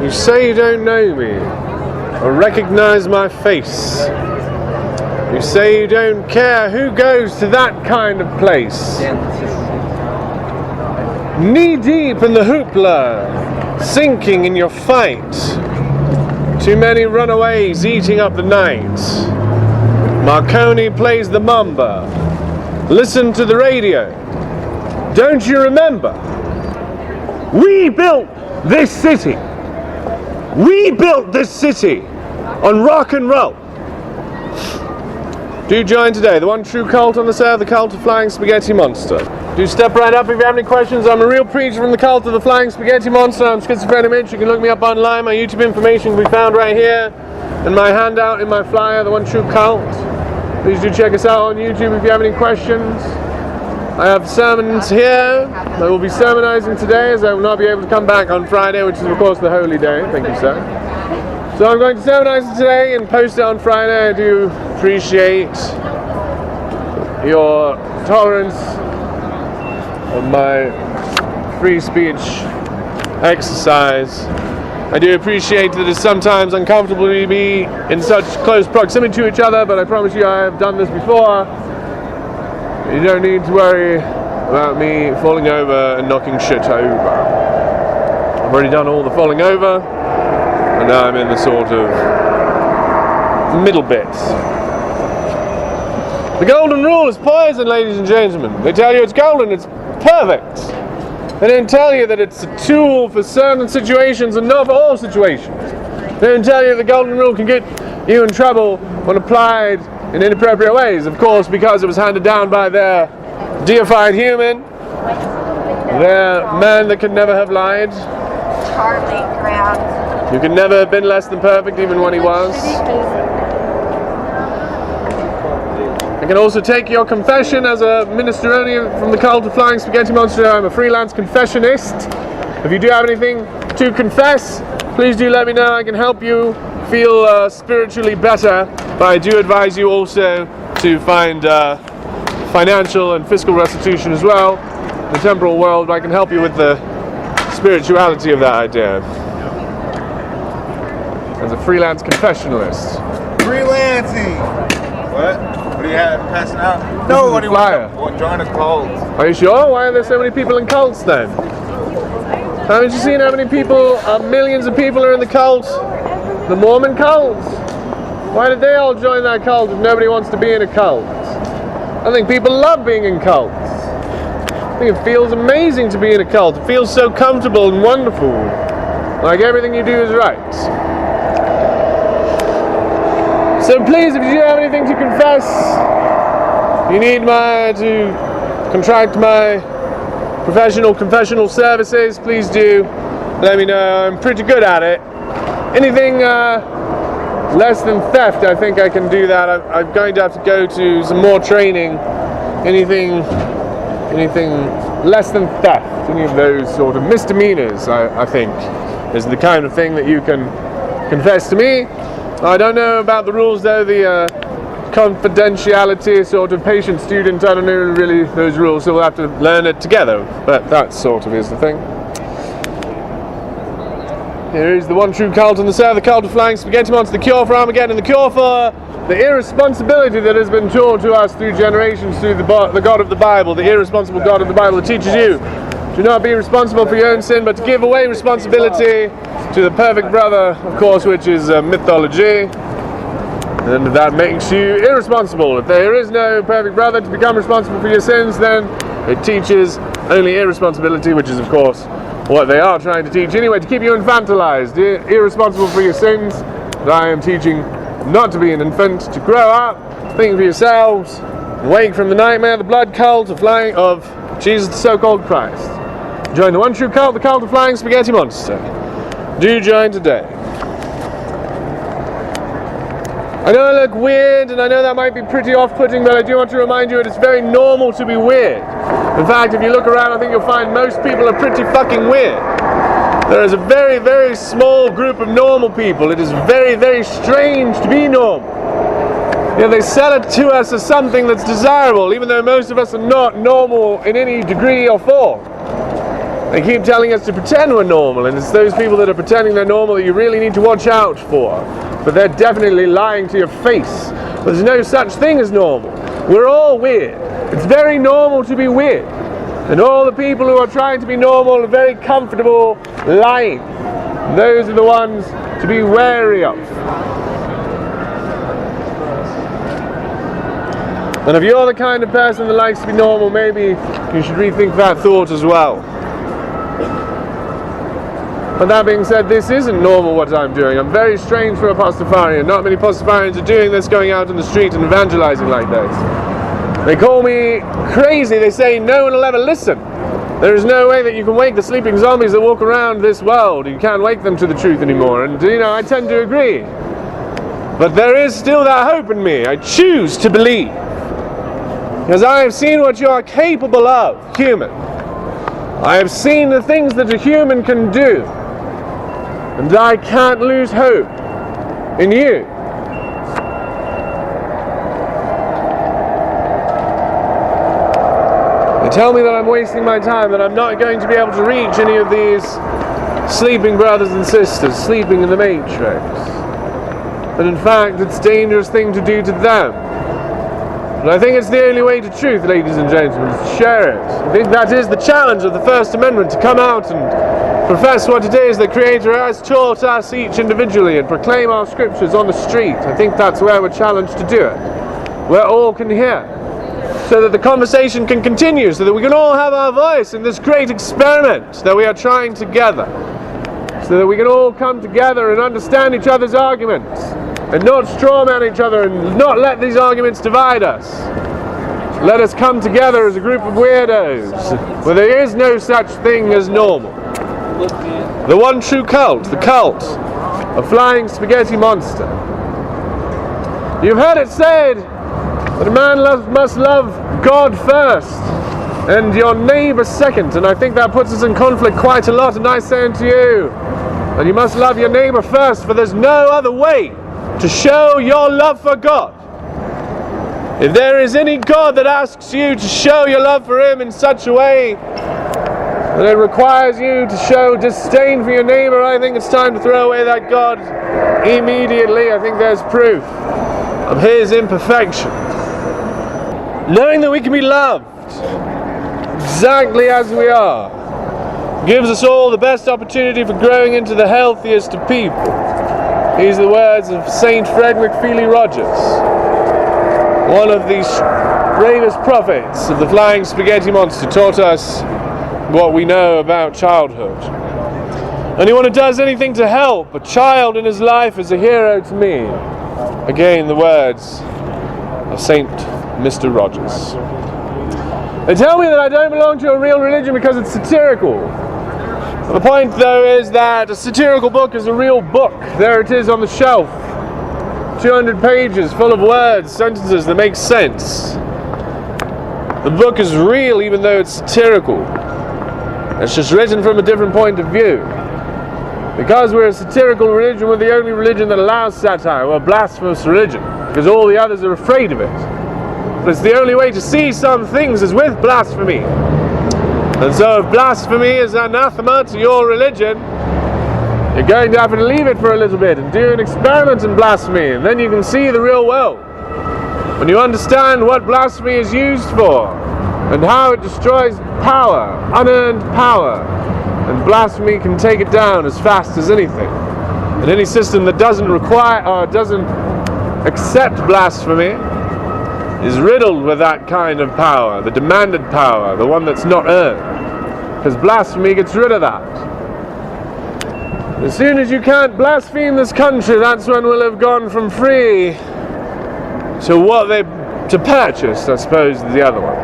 You say you don't know me or recognize my face. You say you don't care who goes to that kind of place. Knee deep in the hoopla, sinking in your fight. Too many runaways eating up the night. Marconi plays the mamba. Listen to the radio. Don't you remember? We built this city. We built this city on rock and roll. Do join today, the one true cult on the South, the cult of Flying Spaghetti Monster. Do step right up if you have any questions. I'm a real preacher from the cult of the Flying Spaghetti Monster. I'm Schizophrenic Mitch. You can look me up online. My YouTube information can be found right here. And my handout in my flyer, the one true cult. Please do check us out on YouTube if you have any questions. I have sermons here. I will be sermonizing today, as I will not be able to come back on Friday, which is of course the holy day. Thank you, sir. So I'm going to sermonize today and post it on Friday. I do appreciate your tolerance of my free speech exercise. I do appreciate that it's sometimes uncomfortable to be in such close proximity to each other, but I promise you I have done this before. You don't need to worry about me falling over and knocking shit over. I've already done all the falling over, and now I'm in the sort of middle bits. The golden rule is poison, ladies and gentlemen. They tell you it's golden, it's perfect. They don't tell you that it's a tool for certain situations and not for all situations. They don't tell you the golden rule can get you in trouble when applied in inappropriate ways. Of course, because it was handed down by their deified human, their man that could never have lied. Charlie Ground. You could never have been less than perfect, even when he was. I can also take your confession as a minestrone from the cult of Flying Spaghetti Monster. I'm a freelance confessionist. If you do have anything to confess, please do let me know. I can help you feel spiritually better, but I do advise you also to find financial and fiscal restitution as well in the temporal world, but I can help you with the spirituality of that idea as a freelance confessionalist. Freelancing! What? What do you have passing out? Nobody wants to join a cult. Are you sure? Why are there so many people in cults then? Haven't you seen how many people, millions of people are in the cult? The Mormon cult? Why did they all join that cult if nobody wants to be in a cult? I think people love being in cults. I think it feels amazing to be in a cult. It feels so comfortable and wonderful. Like everything you do is right. So please, if you do have anything to confess, you need to contract my professional confessional services, please do let me know. I'm pretty good at it. Anything less than theft, I think I can do that. I'm going to have to go to some more training. Anything less than theft, any of those sort of misdemeanors, I think, is the kind of thing that you can confess to me. I don't know about the rules though, the confidentiality, sort of patient-student, I don't know really those rules, so we'll have to learn it together, but that sort of is the thing. Here is the one true cult in the South, the cult of Flying Spaghetti Monster, the cure for Armageddon, the cure for the irresponsibility that has been taught to us through generations through the God of the Bible, the irresponsible God of the Bible that teaches you to not be responsible for your own sin, but to give away responsibility to the perfect brother, of course, which is mythology. And that makes you irresponsible. If there is no perfect brother to become responsible for your sins, then it teaches only irresponsibility, which is, of course, what they are trying to teach anyway, to keep you infantilized, irresponsible for your sins. But I am teaching not to be an infant, to grow up, think for yourselves, and wake from the nightmare, the blood cult of Jesus, the so-called Christ. Join the one true cult, the cult of Flying Spaghetti Monster. Do join today. I know I look weird, and I know that might be pretty off-putting, but I do want to remind you it is very normal to be weird. In fact, if you look around, I think you'll find most people are pretty fucking weird. There is a very, very small group of normal people. It is very, very strange to be normal. You know, they sell it to us as something that's desirable, even though most of us are not normal in any degree or form. They keep telling us to pretend we're normal, and it's those people that are pretending they're normal that you really need to watch out for. But they're definitely lying to your face. There's no such thing as normal. We're all weird. It's very normal to be weird. And all the people who are trying to be normal are very comfortable lying. Those are the ones to be wary of. And if you're the kind of person that likes to be normal, maybe you should rethink that thought as well. But that being said, this isn't normal what I'm doing. I'm very strange for a Pastafarian. Not many Pastafarians are doing this, going out in the street and evangelizing like this. They call me crazy. They say no one will ever listen. There is no way that you can wake the sleeping zombies that walk around this world. You can't wake them to the truth anymore. And, I tend to agree. But there is still that hope in me. I choose to believe. Because I have seen what you are capable of, human. I have seen the things that a human can do. And I can't lose hope in you. They tell me that I'm wasting my time, that I'm not going to be able to reach any of these sleeping brothers and sisters, sleeping in the Matrix. But in fact, it's a dangerous thing to do to them. But I think it's the only way to truth, ladies and gentlemen, to share it. I think that is the challenge of the First Amendment, to come out and profess what it is the Creator has taught us each individually and proclaim our scriptures on the street. I think that's where we're challenged to do it, where all can hear, so that the conversation can continue, so that we can all have our voice in this great experiment that we are trying together, so that we can all come together and understand each other's arguments, and not strawman each other, and not let these arguments divide us. Let us come together as a group of weirdos, where there is no such thing as normal. The one true cult, the cult of Flying Spaghetti Monster. You've heard it said that a man must love God first and your neighbor second, and I think that puts us in conflict quite a lot, and I say unto you that you must love your neighbor first, for there's no other way to show your love for God. If there is any God that asks you to show your love for Him in such a way that it requires you to show disdain for your neighbor, I think it's time to throw away that God immediately. I think there's proof of His imperfection. Knowing that we can be loved exactly as we are gives us all the best opportunity for growing into the healthiest of people. These are the words of St. Frederick Feely Rogers, one of the bravest prophets of the Flying Spaghetti Monster, taught us what we know about childhood. Anyone who does anything to help a child in his life is a hero to me. Again, the words of St. Mr. Rogers. They tell me that I don't belong to a real religion because it's satirical. The point, though, is that a satirical book is a real book. There it is on the shelf. 200 pages full of words, sentences that make sense. The book is real even though it's satirical. It's just written from a different point of view. Because we're a satirical religion, we're the only religion that allows satire. We're a blasphemous religion, because all the others are afraid of it. But it's the only way to see some things is with blasphemy. And so if blasphemy is anathema to your religion, you're going to have to leave it for a little bit and do an experiment in blasphemy, and then you can see the real world. When you understand what blasphemy is used for, and how it destroys power, unearned power, and blasphemy can take it down as fast as anything. And any system that doesn't require or doesn't accept blasphemy is riddled with that kind of power, the demanded power, the one that's not earned. Because blasphemy gets rid of that. As soon as you can't blaspheme this country, that's when we'll have gone from free to purchased, I suppose, is the other one.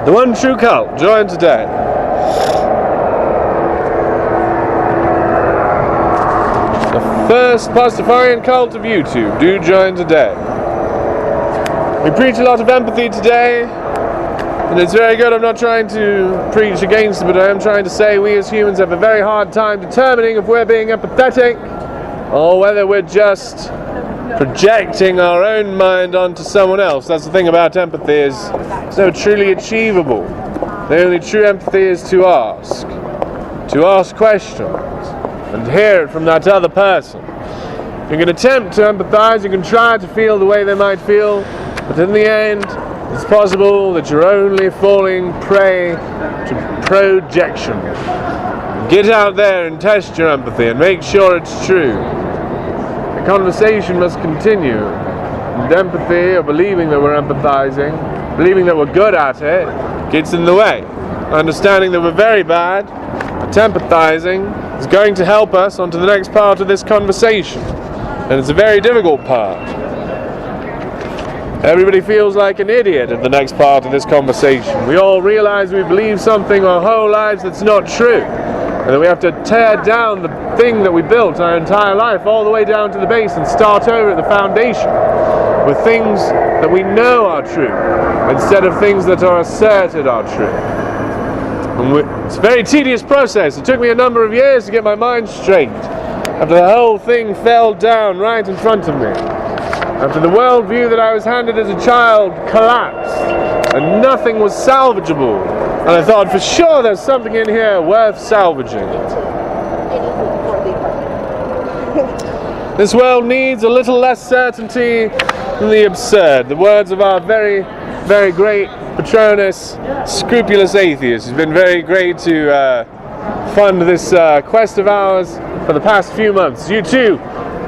The one true cult, join today. The first Pastafarian cult of YouTube, do join today. We preach a lot of empathy today, and it's very good. I'm not trying to preach against it, but I am trying to say we as humans have a very hard time determining if we're being empathetic or whether we're just projecting our own mind onto someone else. That's the thing about empathy, is it's so truly achievable. The only true empathy is to ask questions, and hear it from that other person. You can attempt to empathize, you can try to feel the way they might feel, but in the end, it's possible that you're only falling prey to projection. Get out there and test your empathy and make sure it's true. The conversation must continue. And empathy, or believing that we're empathizing, believing that we're good at it, gets in the way. Understanding that we're very bad at empathizing is going to help us onto the next part of this conversation. And it's a very difficult part. Everybody feels like an idiot at the next part of this conversation. We all realize we believe something our whole lives that's not true. And that we have to tear down the thing that we built our entire life all the way down to the base and start over at the foundation with things that we know are true instead of things that are asserted are true. And it's a very tedious process. It took me a number of years to get my mind straight after the whole thing fell down right in front of me. After the worldview that I was handed as a child collapsed and nothing was salvageable. And I thought, for sure there's something in here worth salvaging. This world needs a little less certainty than the absurd. The words of our very, very great Patronus, scrupulous atheist, who's been very great to fund this quest of ours for the past few months. You too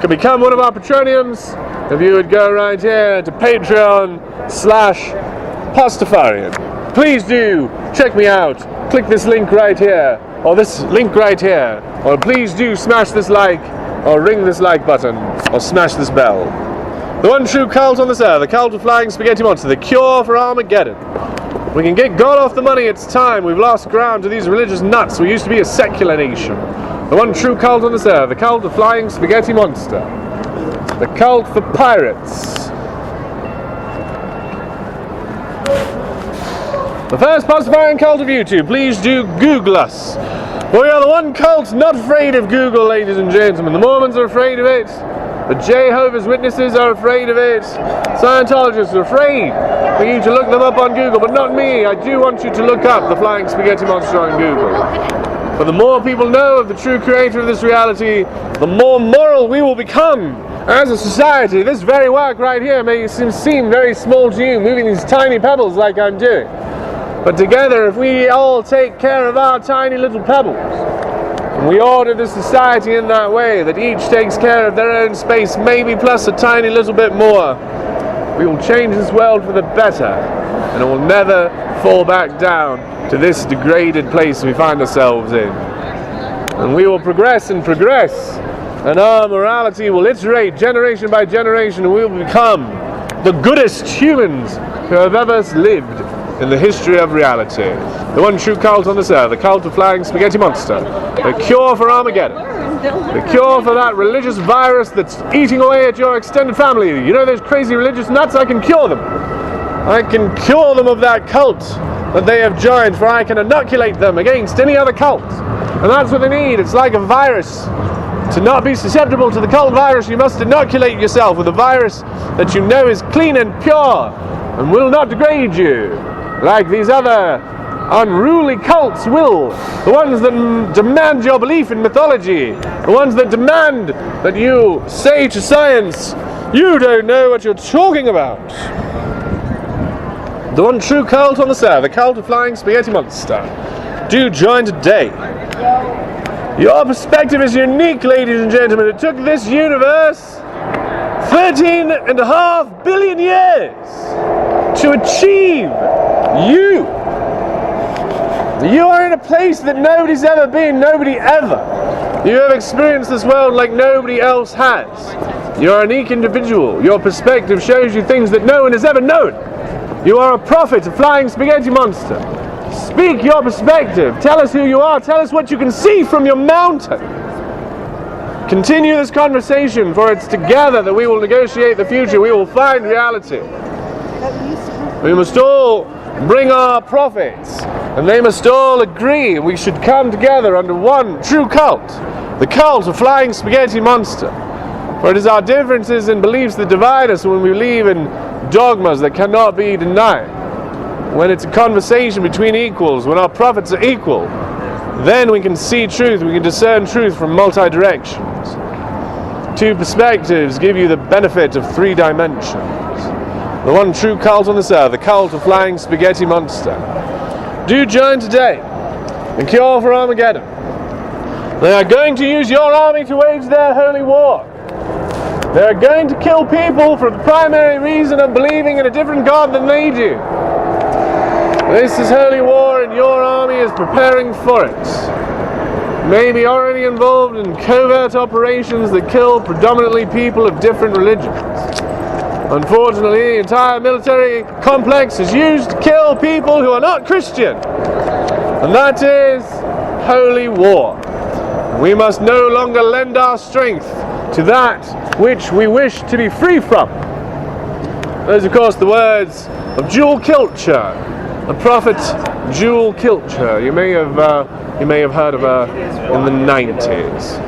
can become one of our Patroniums if you would go right here to Patreon/Pastafarian. Please do check me out. Click this link right here, or this link right here, or please do smash this like, or ring this like button, or smash this bell. The one true cult on this earth, the cult of flying spaghetti monster, the cure for Armageddon. We can get God off the money, it's time. We've lost ground to these religious nuts. We used to be a secular nation. The one true cult on this earth, the cult of flying spaghetti monster. The cult for pirates. The first Pastafarian cult of YouTube. Please do Google us. We are the one cult not afraid of Google, ladies and gentlemen. The Mormons are afraid of it. The Jehovah's Witnesses are afraid of it. Scientologists are afraid for you to look them up on Google, but not me. I do want you to look up the Flying Spaghetti Monster on Google. But the more people know of the true creator of this reality, the more moral we will become as a society. This very work right here may seem very small to you, moving these tiny pebbles like I'm doing. But together, if we all take care of our tiny little pebbles, and we order the society in that way, that each takes care of their own space, maybe plus a tiny little bit more, we will change this world for the better, and it will never fall back down to this degraded place we find ourselves in. And we will progress and progress, and our morality will iterate generation by generation, and we will become the goodest humans who have ever lived in the history of reality. The one true cult on this earth, the cult of flying spaghetti monster. The cure for Armageddon. The cure for that religious virus that's eating away at your extended family. You know those crazy religious nuts? I can cure them. I can cure them of that cult that they have joined, for I can inoculate them against any other cult. And that's what they need. It's like a virus. To not be susceptible to the cult virus, you must inoculate yourself with a virus that you know is clean and pure and will not degrade you, like these other unruly cults will. The ones that demand your belief in mythology. The ones that demand that you say to science, you don't know what you're talking about. The one true cult on the earth, the cult of flying spaghetti monster. Do join today. Your perspective is unique, ladies and gentlemen. It took this universe 13.5 billion years to achieve you. You are in a place that nobody's ever been, nobody ever. You have experienced this world like nobody else has. You're a unique individual. Your perspective shows you things that no one has ever known. You are a prophet, a flying spaghetti monster. Speak your perspective. Tell us who you are. Tell us what you can see from your mountain. Continue this conversation, for it's together that we will negotiate the future. We will find reality. We must all bring our prophets, and they must all agree. We should come together under one true cult, the cult of flying spaghetti monster. For it is our differences in beliefs that divide us when we believe in dogmas that cannot be denied. when it's a conversation between equals, when our prophets are equal, then we can see truth, we can discern truth from multi-directions. Two perspectives give you the benefit of three dimensions. The one true cult on this earth, the cult of flying spaghetti monster. Do join today and cure for Armageddon. They are going to use your army to wage their holy war. They are going to kill people for the primary reason of believing in a different God than they do. This is holy war and your army is preparing for it. Maybe already involved in covert operations that kill predominantly people of different religions. Unfortunately, the entire military complex is used to kill people who are not Christian. And that is holy war. We must no longer lend our strength to that which we wish to be free from. Those, of course, the words of Jewel Kilcher, the prophet Jewel Kilcher. You may have heard of her in the 90s.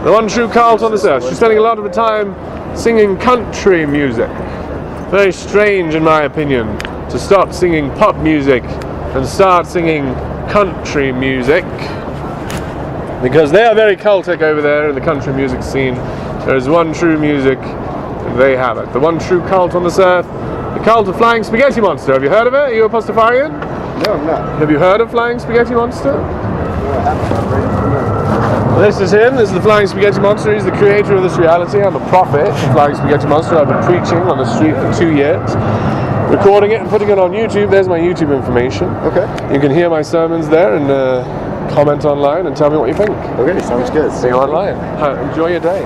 The one true cult on this earth. She's spending a lot of her time singing country music. Very strange, in my opinion, to stop singing pop music and start singing country music, because they are very cultic over there in the country music scene. There is one true music, and they have it. The one true cult on this earth, the cult of Flying Spaghetti Monster. Have you heard of it? Are you a Pastafarian? No, I'm not. Have you heard of Flying Spaghetti Monster? No, I haven't. This is him. This is the Flying Spaghetti Monster. He's the creator of this reality. I'm a prophet of Flying Spaghetti Monster. I've been preaching on the street for 2 years, recording it and putting it on YouTube. There's my YouTube information. Okay. You can hear my sermons there and comment online and tell me what you think. Okay, sounds good. See you online. Enjoy your day.